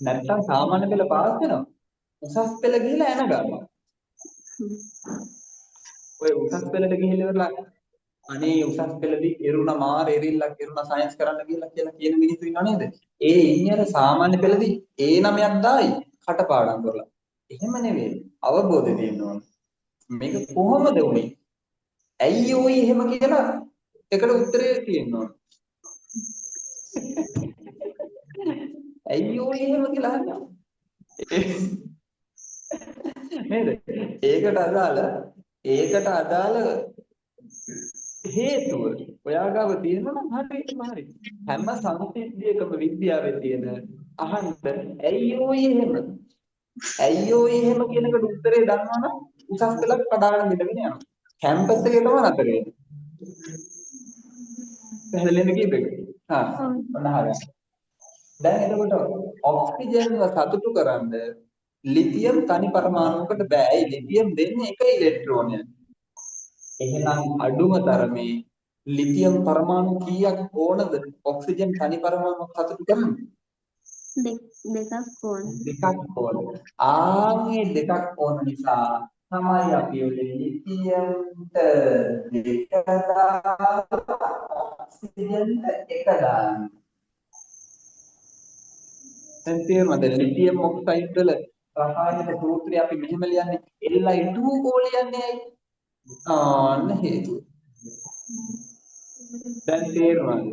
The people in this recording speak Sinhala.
නැත්තම් සාමාන්‍ය පෙළ පාස් වෙනවා. උසස් පෙළ ගිහිලා එන ගන්නවා. ඔය උසස් පෙළට ගිහිල්ලා ඉවරලා අනේ උසස් පෙළදී එරුණා මාර එරිල්ලක් එරුණා සයන්ස් කරන්න ගිහලා කියලා කියන මිනිස්සු ඉන්නව නේද? ඒ ඉන්නේ අර සාමාන්‍ය පෙළදී ඒ නමයක් දායි කටපාඩම් කරලා. එහෙම නෙවෙයි. අවබෝධය තියෙන්න ඕන. මේක කොහොමද උනේ? ඇයි ඔය එහෙම කියලා එකට උත්තරේ තියෙන්න ඕන. ඇයි ඔය එහෙම කියලා අහනවා. නේද? ඒකට අදාළ හේතුව ඔයා ගාව තියෙනවා නම් හරියටම හරි. හැම සංසිද්ධියකම විද්‍යාවේ තියෙන අහන්න ඇයි ඔය එහෙම? ඇයි ඔය එහෙම කියනකට උත්තරේ දන්නවනම් උසස් පෙළක් කඩාගෙන ඉඳගෙන යනවා. කැම්පස් එකේ තමයි නතර වෙන්නේ. පැහැදිලිද කීපෙක? හා ඔන්න හරියට. දැන් එතකොට ඔක්සිජන්ව සතුටු කරන්න ලිතියම් තනි පරමාණුවකට බෑ. ඒ ලිතියම් දෙන්නේ එක ඉලෙක්ට්‍රෝනයක්. එහෙනම් අඩුම තරමේ ලිතියම් පරමාණු කීයක් ඕනද ඔක්සිජන් තනි පරමාණුවක් සතුටු කරන්න? දෙකක් ඕන. දෙකක් ඕන. ආන්ගේ දෙකක් ඕන නිසා තමයි අපි ඔය ලිතියම්ට දෙක දාලා ඔක්සිජන්ට එක දාන්නේ. දැන් තේරුණාද ලිතියම් ඔක්සයිඩ් වල රසායනික සූත්‍රය අපි මෙහෙම ලියන්නේ Li2 කෝ ලියන්නේ ඇයි? ආන්න හේතුව. දැන් තේරුණාද?